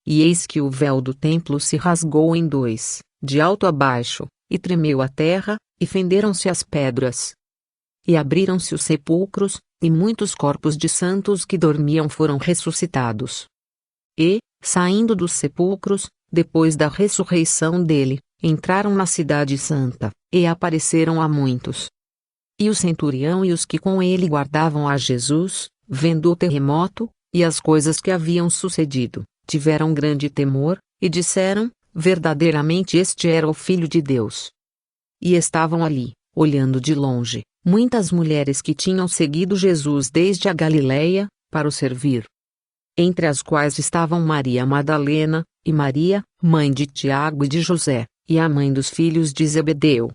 e eis que o véu do templo se rasgou em dois, de alto a baixo, e tremeu a terra, e fenderam-se as pedras. E abriram-se os sepulcros, e muitos corpos de santos que dormiam foram ressuscitados. E, saindo dos sepulcros, depois da ressurreição dele, entraram na cidade santa, e apareceram a muitos. E o centurião e os que com ele guardavam a Jesus, vendo o terremoto, e as coisas que haviam sucedido, tiveram grande temor, e disseram, verdadeiramente este era o Filho de Deus. E estavam ali, olhando de longe, muitas mulheres que tinham seguido Jesus desde a Galileia, para o servir. Entre as quais estavam Maria Madalena, e Maria, mãe de Tiago e de José, e a mãe dos filhos de Zebedeu.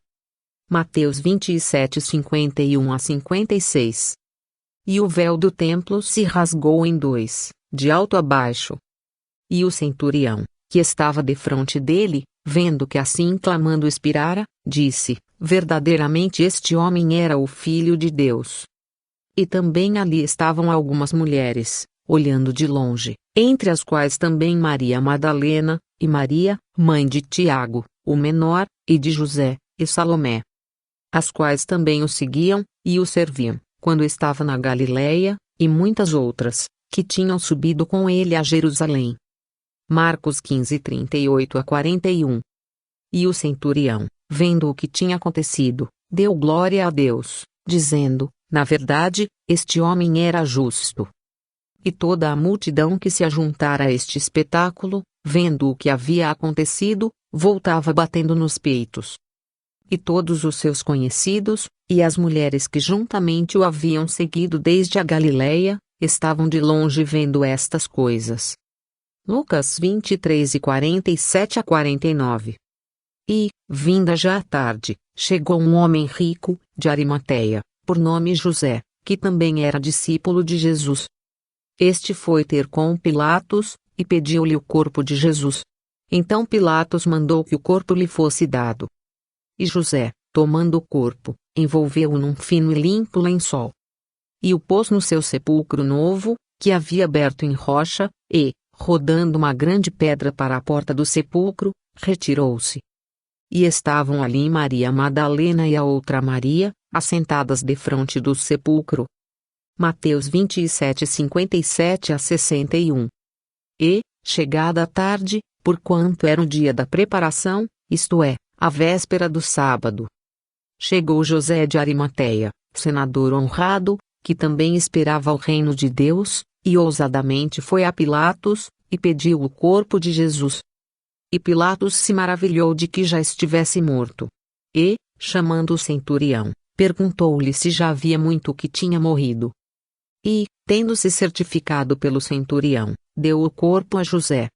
Mateus 27, 51 a 56. E o véu do templo se rasgou em dois, de alto a baixo. E o centurião, que estava defronte dele, vendo que assim clamando expirara, disse, verdadeiramente este homem era o Filho de Deus. E também ali estavam algumas mulheres, olhando de longe, entre as quais também Maria Madalena, e Maria, mãe de Tiago, o menor, e de José, e Salomé. As quais também o seguiam, e o serviam, quando estava na Galileia, e muitas outras, que tinham subido com ele a Jerusalém. Marcos 15, 38 a 41. E o centurião, vendo o que tinha acontecido, deu glória a Deus, dizendo, na verdade, este homem era justo. E toda a multidão que se ajuntara a este espetáculo, vendo o que havia acontecido, voltava batendo nos peitos. E todos os seus conhecidos, e as mulheres que juntamente o haviam seguido desde a Galileia, estavam de longe vendo estas coisas. Lucas 23 e 47 a 49. E, vinda já a tarde, chegou um homem rico, de Arimateia, por nome José, que também era discípulo de Jesus. Este foi ter com Pilatos, e pediu-lhe o corpo de Jesus. Então Pilatos mandou que o corpo lhe fosse dado. E José, tomando o corpo, envolveu-o num fino e limpo lençol. E o pôs no seu sepulcro novo, que havia aberto em rocha, e, rodando uma grande pedra para a porta do sepulcro, retirou-se. E estavam ali Maria Madalena e a outra Maria, assentadas defronte do sepulcro. Mateus 27, 57 a 61. E, chegada a tarde, porquanto era o dia da preparação, isto é, a véspera do sábado, chegou José de Arimateia, senador honrado, que também esperava o reino de Deus, e ousadamente foi a Pilatos, e pediu o corpo de Jesus. E Pilatos se maravilhou de que já estivesse morto. E, chamando o centurião, perguntou-lhe se já havia muito que tinha morrido. E, tendo-se certificado pelo centurião, deu o corpo a José,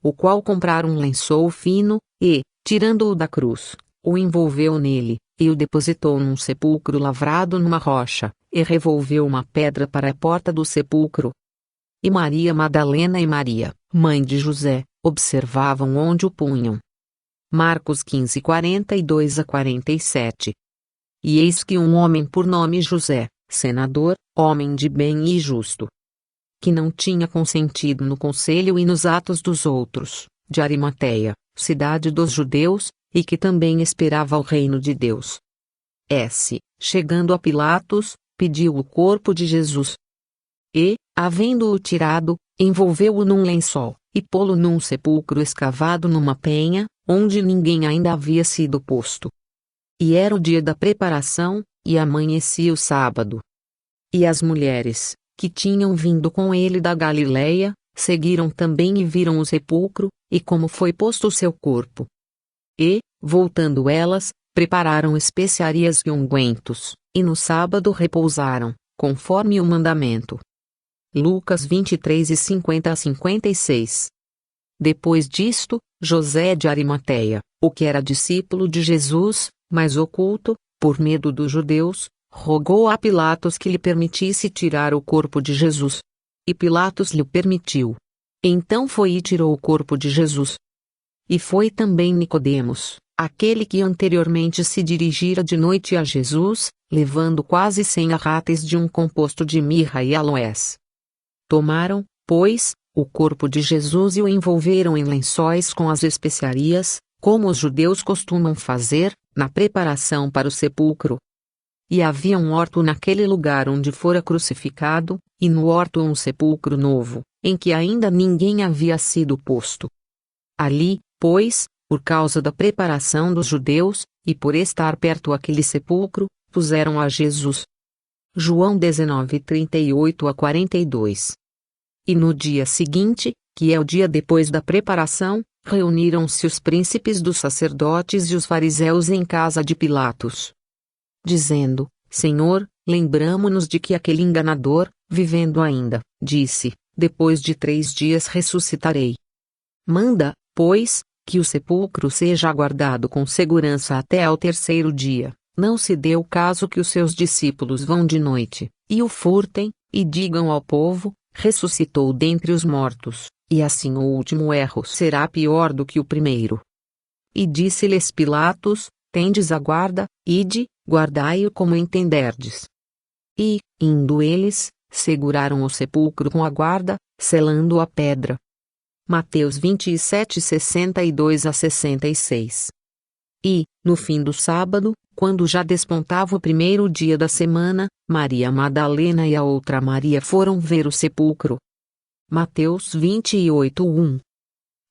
o qual comprara um lençol fino, e, tirando-o da cruz, o envolveu nele, e o depositou num sepulcro lavrado numa rocha, e revolveu uma pedra para a porta do sepulcro. E Maria Madalena e Maria, mãe de José, observavam onde o punham. Marcos 15, 42 a 47. E eis que um homem por nome José, senador, homem de bem e justo, que não tinha consentido no conselho e nos atos dos outros, de Arimateia, cidade dos judeus, e que também esperava o reino de Deus. Chegando a Pilatos, pediu o corpo de Jesus. E, havendo-o tirado, envolveu-o num lençol, e pô-lo num sepulcro escavado numa penha, onde ninguém ainda havia sido posto. E era o dia da preparação, e amanhecia o sábado. E as mulheres, que tinham vindo com ele da Galileia, seguiram também e viram o sepulcro, e como foi posto o seu corpo. E, voltando elas, prepararam especiarias e ungüentos, e no sábado repousaram, conforme o mandamento. Lucas 23 e 50 a 56. Depois disto, José de Arimateia, o que era discípulo de Jesus, mas oculto, por medo dos judeus, rogou a Pilatos que lhe permitisse tirar o corpo de Jesus. E Pilatos lhe permitiu. Então foi e tirou o corpo de Jesus. E foi também Nicodemos, aquele que anteriormente se dirigira de noite a Jesus, levando quase 100 arrates de um composto de mirra e aloés. Tomaram, pois, o corpo de Jesus e o envolveram em lençóis com as especiarias, como os judeus costumam fazer, na preparação para o sepulcro. E havia um horto naquele lugar onde fora crucificado, e no horto um sepulcro novo, em que ainda ninguém havia sido posto. Ali, pois, por causa da preparação dos judeus, e por estar perto aquele sepulcro, puseram a Jesus. João 19:38-42. E no dia seguinte, que é o dia depois da preparação, reuniram-se os príncipes dos sacerdotes e os fariseus em casa de Pilatos, dizendo: Senhor, lembramo-nos de que aquele enganador, vivendo ainda, disse: depois de 3 dias ressuscitarei. Manda, pois, que o sepulcro seja guardado com segurança até ao 3º dia. Não se dê o caso que os seus discípulos vão de noite, e o furtem, e digam ao povo: ressuscitou dentre os mortos, e assim o último erro será pior do que o primeiro. E disse-lhes Pilatos: tendes a guarda, ide, guardai-o como entenderdes. E, indo eles, seguraram o sepulcro com a guarda, selando a pedra. Mateus 27:62-66. E, no fim do sábado, quando já despontava o 1º dia da semana, Maria Madalena e a outra Maria foram ver o sepulcro. Mateus 28:1.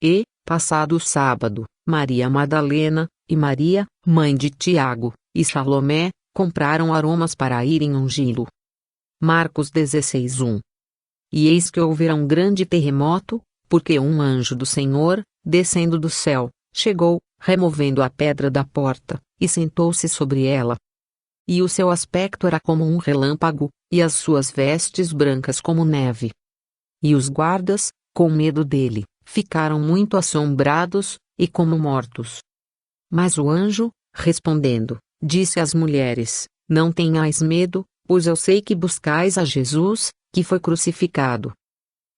E, passado o sábado, Maria Madalena, e Maria, mãe de Tiago, e Salomé, compraram aromas para irem ungí-lo. Marcos 16:1. E eis que houvera um grande terremoto, porque um anjo do Senhor, descendo do céu, chegou, removendo a pedra da porta, e sentou-se sobre ela. E o seu aspecto era como um relâmpago, e as suas vestes brancas como neve. E os guardas, com medo dele, ficaram muito assombrados, e como mortos. Mas o anjo, respondendo, disse às mulheres: não tenhais medo, pois eu sei que buscais a Jesus, que foi crucificado.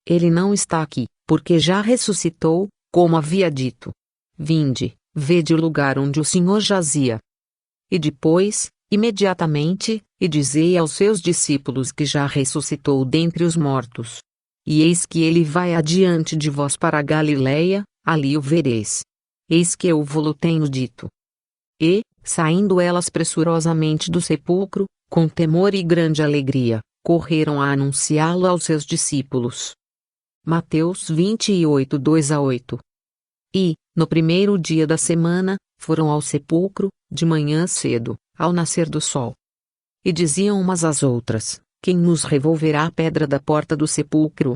Ele não está aqui, porque já ressuscitou, como havia dito. Vinde, vede o lugar onde o Senhor jazia. E depois, imediatamente, e dizei aos seus discípulos que já ressuscitou dentre os mortos. E eis que ele vai adiante de vós para a Galiléia, ali o vereis. Eis que eu vo-lo tenho dito. E, saindo elas pressurosamente do sepulcro, com temor e grande alegria, correram a anunciá-lo aos seus discípulos. Mateus 28:2-8. E, no 1º dia da semana, foram ao sepulcro, de manhã cedo, ao nascer do sol. E diziam umas às outras: quem nos revolverá a pedra da porta do sepulcro?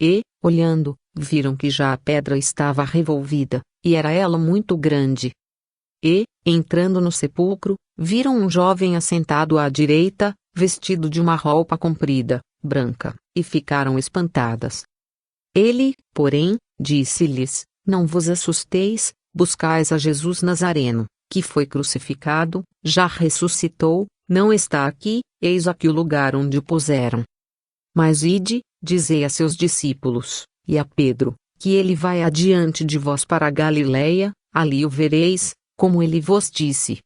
E, olhando, viram que já a pedra estava revolvida, e era ela muito grande. E, entrando no sepulcro, viram um jovem assentado à direita, vestido de uma roupa comprida, branca, e ficaram espantadas. Ele, porém, disse-lhes: não vos assusteis, buscais a Jesus Nazareno, que foi crucificado, já ressuscitou, não está aqui, eis aqui o lugar onde o puseram. Mas ide, dizei a seus discípulos, e a Pedro, que ele vai adiante de vós para a Galiléia, ali o vereis, como ele vos disse.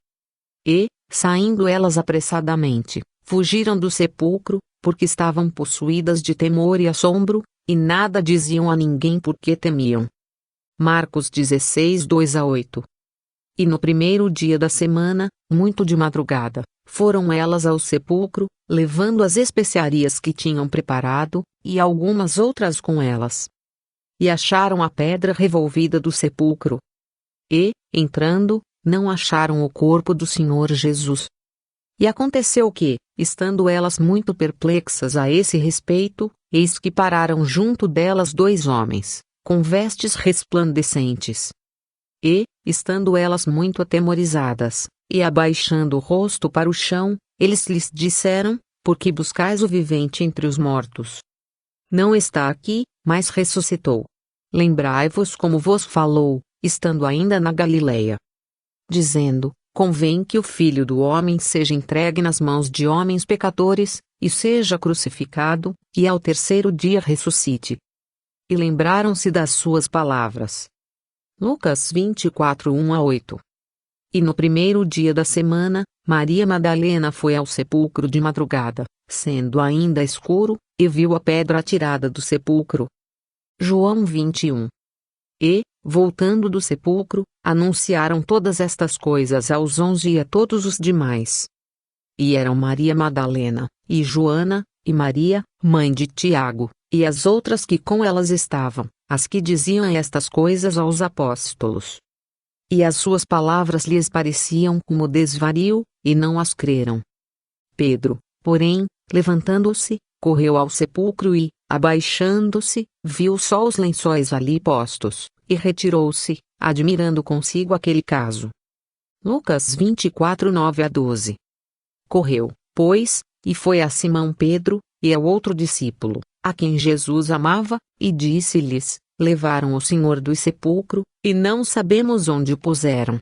E, saindo elas apressadamente, fugiram do sepulcro, porque estavam possuídas de temor e assombro, e nada diziam a ninguém porque temiam. Marcos 16:2-8. E no 1º dia da semana, muito de madrugada, foram elas ao sepulcro, levando as especiarias que tinham preparado, e algumas outras com elas. E acharam a pedra revolvida do sepulcro. E, entrando, não acharam o corpo do Senhor Jesus. E aconteceu que, estando elas muito perplexas a esse respeito, eis que pararam junto delas 2 homens, com vestes resplandecentes. E, estando elas muito atemorizadas, e abaixando o rosto para o chão, eles lhes disseram: por que buscais o vivente entre os mortos? Não está aqui, mas ressuscitou. Lembrai-vos como vos falou, estando ainda na Galiléia, dizendo: convém que o Filho do Homem seja entregue nas mãos de homens pecadores, e seja crucificado, e ao 3º dia ressuscite. E lembraram-se das suas palavras. Lucas 24:1-8. E no 1º dia da semana, Maria Madalena foi ao sepulcro de madrugada, sendo ainda escuro, e viu a pedra atirada do sepulcro. João 21. E, voltando do sepulcro, anunciaram todas estas coisas aos 11 e a todos os demais. E eram Maria Madalena, e Joana, e Maria, mãe de Tiago, e as outras que com elas estavam, as que diziam estas coisas aos apóstolos. E as suas palavras lhes pareciam como desvario, e não as creram. Pedro, porém, levantando-se, correu ao sepulcro e, abaixando-se, viu só os lençóis ali postos, e retirou-se, admirando consigo aquele caso. Lucas 24, 9-12. Correu, pois, e foi a Simão Pedro, e ao outro discípulo, a quem Jesus amava, e disse-lhes: levaram o Senhor do sepulcro, e não sabemos onde o puseram.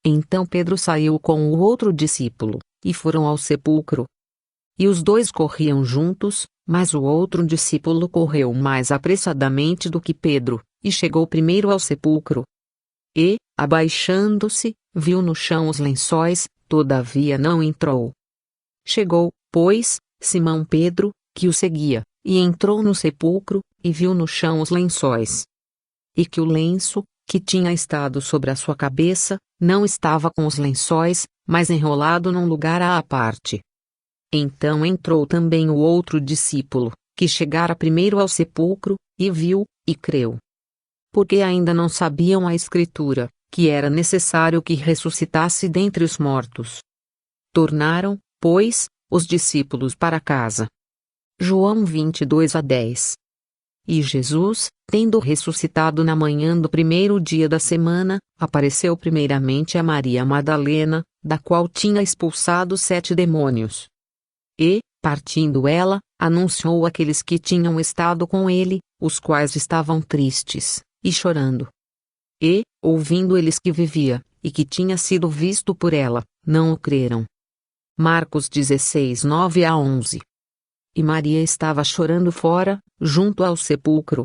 Então Pedro saiu com o outro discípulo, e foram ao sepulcro. E os dois corriam juntos, mas o outro discípulo correu mais apressadamente do que Pedro, e chegou primeiro ao sepulcro. E, abaixando-se, viu no chão os lençóis, todavia não entrou. Chegou, pois, Simão Pedro, que o seguia, e entrou no sepulcro, e viu no chão os lençóis. E que o lenço, que tinha estado sobre a sua cabeça, não estava com os lençóis, mas enrolado num lugar à parte. Então entrou também o outro discípulo, que chegara primeiro ao sepulcro, e viu, e creu. Porque ainda não sabiam a Escritura, que era necessário que ressuscitasse dentre os mortos. Tornaram, pois, os discípulos para casa. João 22-10. E Jesus, tendo ressuscitado na manhã do primeiro dia da semana, apareceu primeiramente a Maria Madalena, da qual tinha expulsado 7 demônios. E, partindo ela, anunciou àqueles que tinham estado com ele, os quais estavam tristes, e chorando. E, ouvindo eles que vivia, e que tinha sido visto por ela, não o creram. Marcos 16, 9-11. E Maria estava chorando fora, junto ao sepulcro.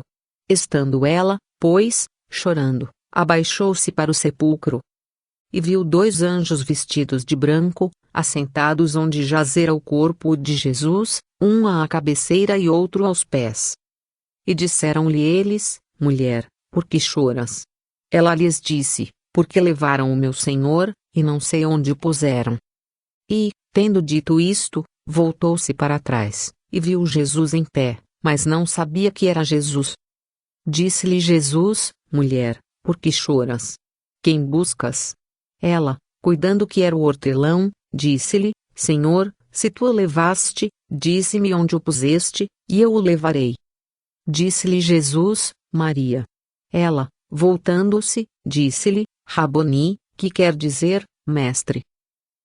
Estando ela, pois, chorando, abaixou-se para o sepulcro. E viu 2 anjos vestidos de branco, assentados onde jazera o corpo de Jesus, um à cabeceira e outro aos pés. E disseram-lhe eles: mulher, por que choras? Ela lhes disse: porque levaram o meu Senhor, e não sei onde o puseram. E, tendo dito isto, voltou-se para trás, e viu Jesus em pé, mas não sabia que era Jesus. Disse-lhe Jesus: mulher, por que choras? Quem buscas? Ela, cuidando que era o hortelão, disse-lhe: Senhor, se tu o levaste, disse-me onde o puseste, e eu o levarei. Disse-lhe Jesus: Maria. Ela, voltando-se, disse-lhe: Raboni, que quer dizer, mestre.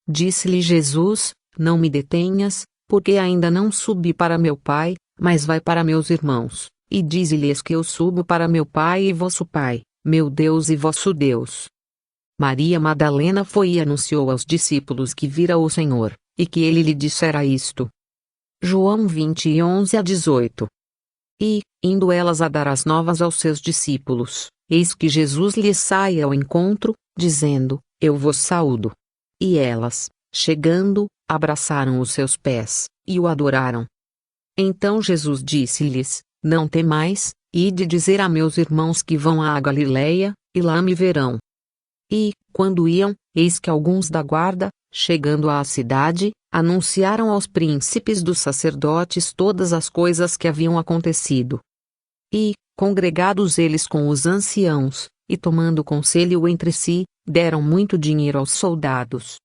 Disse-lhe Jesus: não me detenhas, porque ainda não subi para meu Pai, mas vai para meus irmãos, e dize-lhes que eu subo para meu Pai e vosso Pai, meu Deus e vosso Deus. Maria Madalena foi e anunciou aos discípulos que vira o Senhor, e que ele lhe dissera isto. João 20, 11-18. E, indo elas a dar as novas aos seus discípulos, eis que Jesus lhes sai ao encontro, dizendo: eu vos saúdo. E elas, chegando, abraçaram os seus pés, e o adoraram. Então Jesus disse-lhes: não temais, ide dizer a meus irmãos que vão à Galileia, e lá me verão. E, quando iam, eis que alguns da guarda, chegando à cidade, anunciaram aos príncipes dos sacerdotes todas as coisas que haviam acontecido. E, congregados eles com os anciãos, e tomando conselho entre si, deram muito dinheiro aos soldados.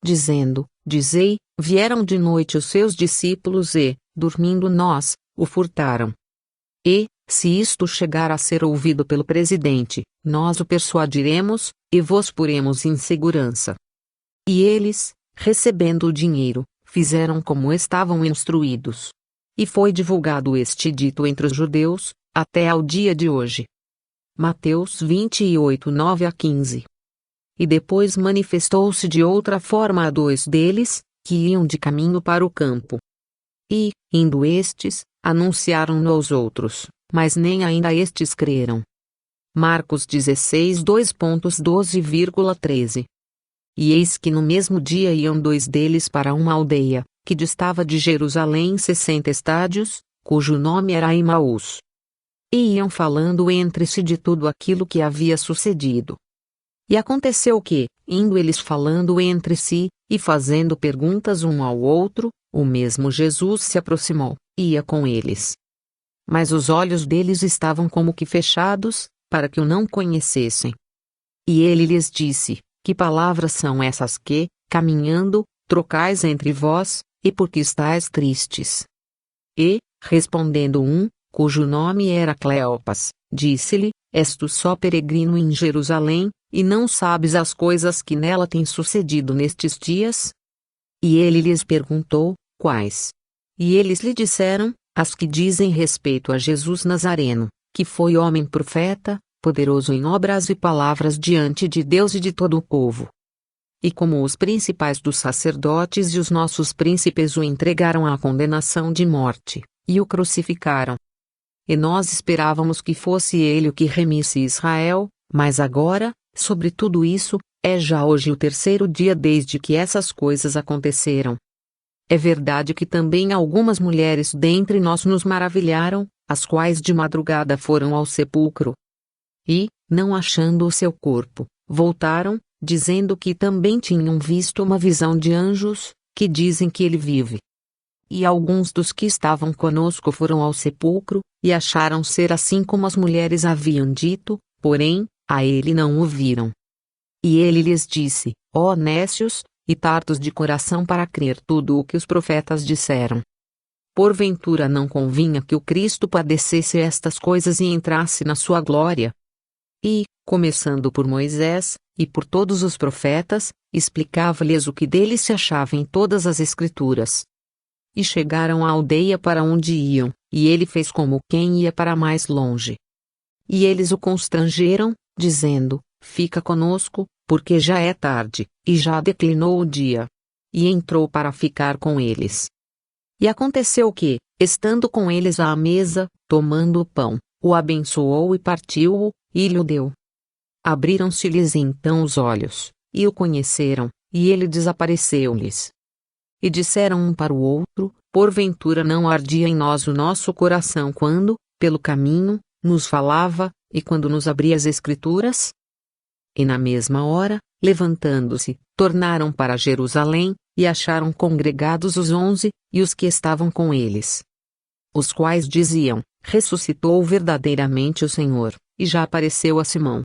Dizendo: dizei, vieram de noite os seus discípulos e, dormindo nós, o furtaram. E, se isto chegar a ser ouvido pelo presidente, nós o persuadiremos, e vos poremos em segurança. E eles, recebendo o dinheiro, fizeram como estavam instruídos. E foi divulgado este dito entre os judeus, até ao dia de hoje. Mateus 28, 9-15. E depois manifestou-se de outra forma a 2 deles, que iam de caminho para o campo. E, indo estes, anunciaram-no aos outros, mas nem ainda estes creram. Marcos 16, 2.12,13. E eis que no mesmo dia iam 2 deles para uma aldeia, que distava de Jerusalém 60 estádios, cujo nome era Emaús. e iam falando entre si de tudo aquilo que havia sucedido. E aconteceu que, indo eles falando entre si, e fazendo perguntas um ao outro, o mesmo Jesus se aproximou, e ia com eles. Mas os olhos deles estavam como que fechados, para que o não conhecessem. E ele lhes disse: Que palavras são essas que, caminhando, trocais entre vós, e por que estáis tristes? E, respondendo um, cujo nome era Cleopas, disse-lhe: És tu só peregrino em Jerusalém, e não sabes as coisas que nela têm sucedido nestes dias? E ele lhes perguntou: Quais? E eles lhe disseram: As que dizem respeito a Jesus Nazareno, que foi homem profeta, poderoso em obras e palavras diante de Deus e de todo o povo. E como os principais dos sacerdotes e os nossos príncipes o entregaram à condenação de morte, e o crucificaram. E nós esperávamos que fosse ele o que remisse Israel, mas agora, sobre tudo isso, é já hoje o terceiro dia desde que essas coisas aconteceram. É verdade que também algumas mulheres dentre nós nos maravilharam, as quais de madrugada foram ao sepulcro. E, não achando o seu corpo, voltaram, dizendo que também tinham visto uma visão de anjos, que dizem que ele vive. E alguns dos que estavam conosco foram ao sepulcro, e acharam ser assim como as mulheres haviam dito, porém, a ele não o viram. E ele lhes disse: Ó nécios, e tardos de coração para crer tudo o que os profetas disseram. Porventura não convinha que o Cristo padecesse estas coisas e entrasse na sua glória? E, começando por Moisés, e por todos os profetas, explicava-lhes o que dele se achava em todas as Escrituras. E chegaram à aldeia para onde iam, e ele fez como quem ia para mais longe. E eles o constrangeram, dizendo: Fica conosco, porque já é tarde, e já declinou o dia. E entrou para ficar com eles. E aconteceu que, estando com eles à mesa, tomando o pão, o abençoou e partiu-o, e lhe o deu. Abriram-se-lhes então os olhos, e o conheceram, e ele desapareceu-lhes. E disseram um para o outro: Porventura não ardia em nós o nosso coração quando, pelo caminho, nos falava, e quando nos abria as Escrituras? E na mesma hora, levantando-se, tornaram para Jerusalém, e acharam congregados os 11, e os que estavam com eles. Os quais diziam: Ressuscitou verdadeiramente o Senhor, e já apareceu a Simão.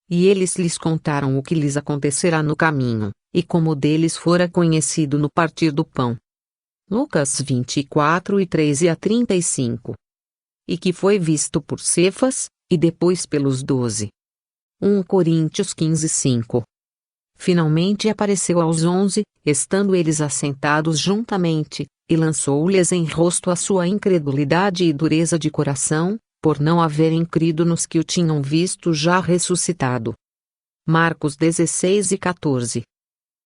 E eles lhes contaram o que lhes acontecerá no caminho, e como deles fora conhecido no partir do pão. Lucas 24 e 13 a 35. E que foi visto por Cefas, e depois pelos 12. 1 Coríntios 15, 5. Finalmente apareceu aos 11, estando eles assentados juntamente, e lançou-lhes em rosto a sua incredulidade e dureza de coração, por não haverem crido nos que o tinham visto já ressuscitado. Marcos 16 e 14.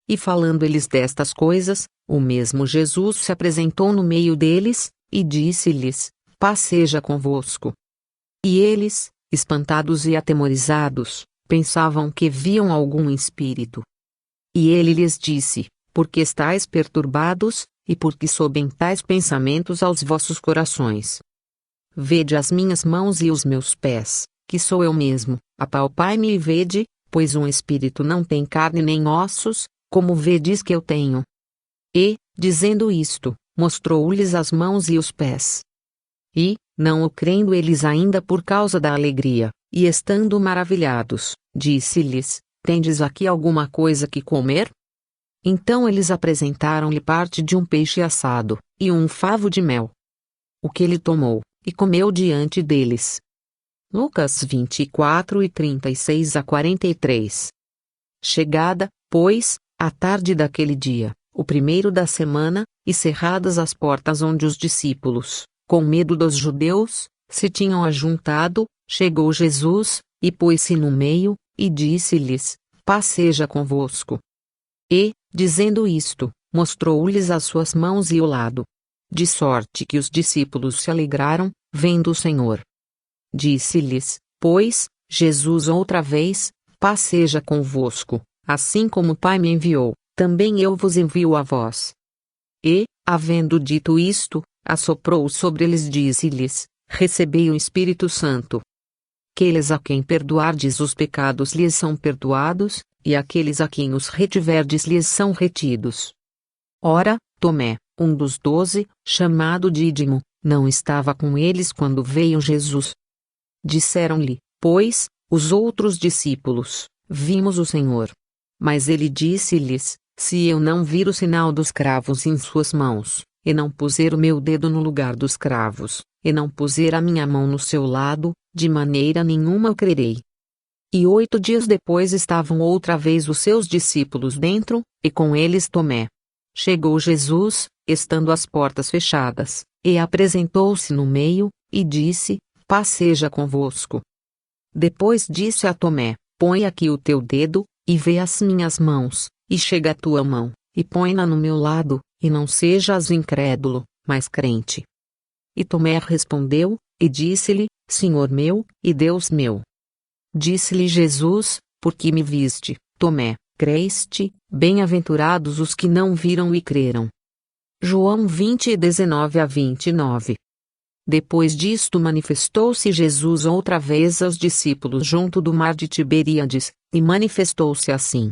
E falando eles destas coisas, o mesmo Jesus se apresentou no meio deles, e disse-lhes: Paz seja convosco. E eles, espantados e atemorizados, pensavam que viam algum espírito. E ele lhes disse: Por que estáis perturbados, e por que sobem tais pensamentos aos vossos corações? Vede as minhas mãos e os meus pés, que sou eu mesmo, apalpai-me e vede, pois um espírito não tem carne nem ossos, como vedes que eu tenho. E, dizendo isto, mostrou-lhes as mãos e os pés. E, não o crendo eles ainda por causa da alegria, e estando maravilhados, disse-lhes: Tendes aqui alguma coisa que comer? Então eles apresentaram-lhe parte de um peixe assado, e um favo de mel. O que ele tomou, e comeu diante deles. Lucas 24 e 36 a 43. Chegada, pois, a tarde daquele dia, o primeiro da semana, e cerradas as portas onde os discípulos, com medo dos judeus, se tinham ajuntado, chegou Jesus, e pôs-se no meio, e disse-lhes: Paz seja convosco. E, dizendo isto, mostrou-lhes as suas mãos e o lado. De sorte que os discípulos se alegraram, vendo o Senhor. Disse-lhes, pois, Jesus outra vez: Paz seja convosco, assim como o Pai me enviou, também eu vos envio a vós. E, havendo dito isto, assoprou sobre eles e disse-lhes: recebei o Espírito Santo. Aqueles a quem perdoardes os pecados lhes são perdoados, e aqueles a quem os retiverdes lhes são retidos. Ora, Tomé, um dos 12, chamado Dídimo, não estava com eles quando veio Jesus. Disseram-lhe, pois, os outros discípulos, vimos o Senhor. Mas ele disse-lhes, se eu não vir o sinal dos cravos em suas mãos, e não puser o meu dedo no lugar dos cravos, e não puser a minha mão no seu lado, de maneira nenhuma crerei. E 8 dias depois estavam outra vez os seus discípulos dentro, e com eles Tomé. Chegou Jesus, estando as portas fechadas, e apresentou-se no meio, e disse, paz seja convosco. Depois disse a Tomé, põe aqui o teu dedo, e vê as minhas mãos, e chega a tua mão, e põe-na no meu lado, e não sejas incrédulo, mas crente. E Tomé respondeu, e disse-lhe, Senhor meu, e Deus meu. Disse-lhe Jesus, por que me viste, Tomé, creste, bem-aventurados os que não viram e creram. João 20, 19-29. Depois disto manifestou-se Jesus outra vez aos discípulos junto do mar de Tiberíades, e manifestou-se assim.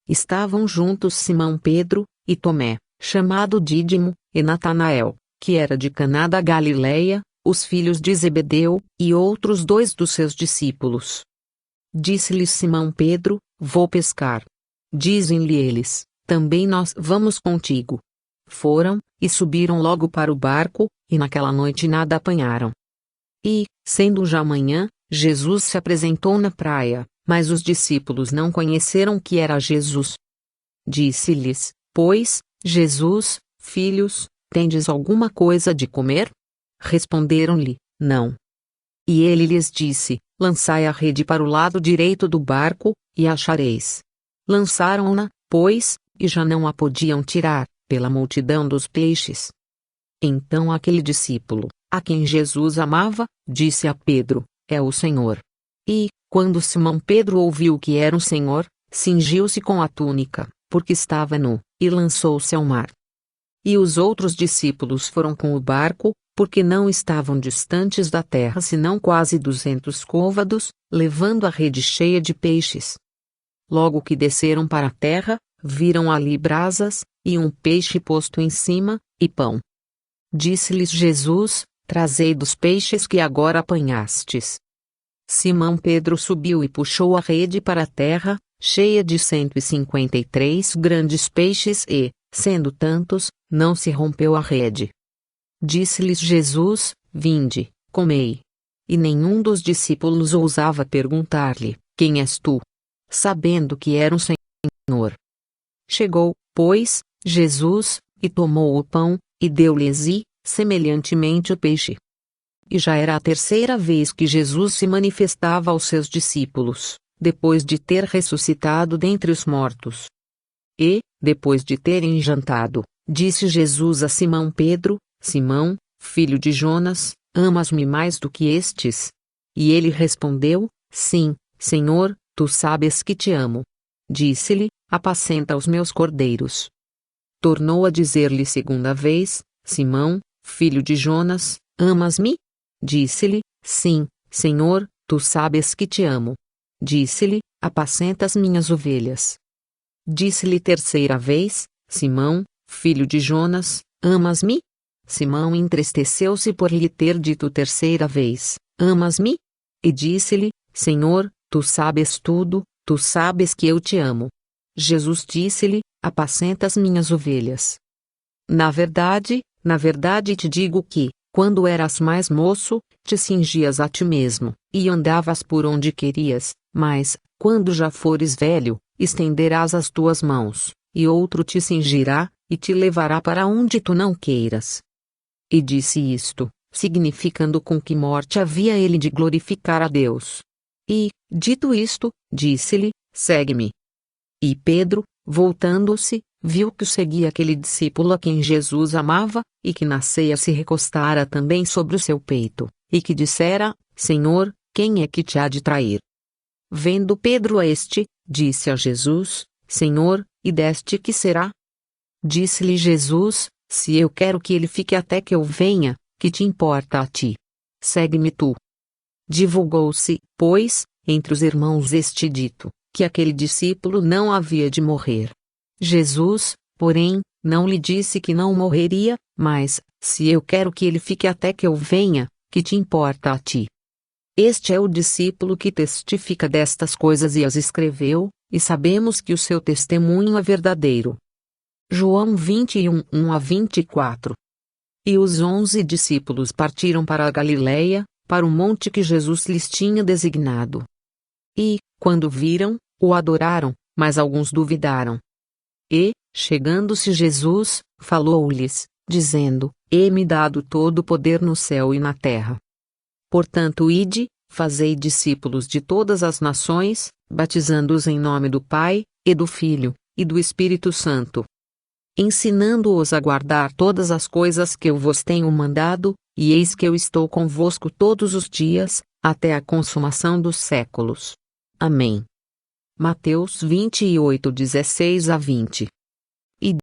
Estavam juntos Simão Pedro, e Tomé, chamado Dídimo, e Natanael, que era de Caná da Galileia, os filhos de Zebedeu, e outros 2 dos seus discípulos. Disse-lhes Simão Pedro, vou pescar. Dizem-lhe eles, também nós vamos contigo. Foram, e subiram logo para o barco, e naquela noite nada apanharam. E, sendo já manhã, Jesus se apresentou na praia, mas os discípulos não conheceram que era Jesus. Disse-lhes, pois, Jesus, filhos, tendes alguma coisa de comer? Responderam-lhe, não. E ele lhes disse, lançai a rede para o lado direito do barco, e achareis. Lançaram-na, pois, e já não a podiam tirar, pela multidão dos peixes. Então aquele discípulo, a quem Jesus amava, disse a Pedro, é o Senhor. E, quando Simão Pedro ouviu que era o Senhor, cingiu-se com a túnica, porque estava nu, e lançou-se ao mar. E os outros discípulos foram com o barco, porque não estavam distantes da terra senão quase 200 côvados, levando a rede cheia de peixes. Logo que desceram para a terra, viram ali brasas, e um peixe posto em cima, e pão. Disse-lhes Jesus, trazei dos peixes que agora apanhastes. Simão Pedro subiu e puxou a rede para a terra, cheia de 153 grandes peixes e, sendo tantos, não se rompeu a rede. Disse-lhes Jesus, vinde, comei. E nenhum dos discípulos ousava perguntar-lhe, quem és tu? Sabendo que era o Senhor. Chegou, pois, Jesus, e tomou o pão, e deu-lhes e, semelhantemente o peixe. E já era a 3ª vez que Jesus se manifestava aos seus discípulos, depois de ter ressuscitado dentre os mortos. E, depois de terem jantado, disse Jesus a Simão Pedro, Simão, filho de Jonas, amas-me mais do que estes? E ele respondeu, sim, Senhor, tu sabes que te amo. Disse-lhe, apacenta os meus cordeiros. Tornou a dizer-lhe 2ª vez, Simão, filho de Jonas, amas-me? Disse-lhe, sim, Senhor, tu sabes que te amo. Disse-lhe, apacenta as minhas ovelhas. Disse-lhe 3ª vez, Simão, filho de Jonas, amas-me? Simão entristeceu-se por lhe ter dito 3ª vez, amas-me? E disse-lhe, Senhor, tu sabes tudo, tu sabes que eu te amo. Jesus disse-lhe, apacenta as minhas ovelhas. Na verdade te digo que, quando eras mais moço, te cingias a ti mesmo, e andavas por onde querias, mas, quando já fores velho, estenderás as tuas mãos, e outro te cingirá, e te levará para onde tu não queiras. E disse isto, significando com que morte havia ele de glorificar a Deus. E, dito isto, disse-lhe, segue-me. E Pedro, voltando-se, viu que o seguia aquele discípulo a quem Jesus amava, e que na ceia se recostara também sobre o seu peito, e que dissera, Senhor, quem é que te há de trair? Vendo Pedro disse a Jesus, Senhor, e deste que será? Disse-lhe Jesus, se eu quero que ele fique até que eu venha, que te importa a ti? segue-me tu. Divulgou-se, pois, entre os irmãos este dito, que aquele discípulo não havia de morrer. Jesus, porém, não lhe disse que não morreria, mas, se eu quero que ele fique até que eu venha, que te importa a ti? Este é o discípulo que testifica destas coisas e as escreveu, e sabemos que o seu testemunho é verdadeiro. João 21, 1-24. E os 11 discípulos partiram para a Galiléia, para o monte que Jesus lhes tinha designado. E, quando viram, o adoraram, mas alguns duvidaram. E, chegando-se Jesus, falou-lhes, dizendo: É-me dado todo o poder no céu e na terra. Portanto, ide, fazei discípulos de todas as nações, batizando-os em nome do Pai, e do Filho, e do Espírito Santo, ensinando-os a guardar todas as coisas que eu vos tenho mandado, e eis que eu estou convosco todos os dias, até a consumação dos séculos. Amém. Mateus 28, 16-20.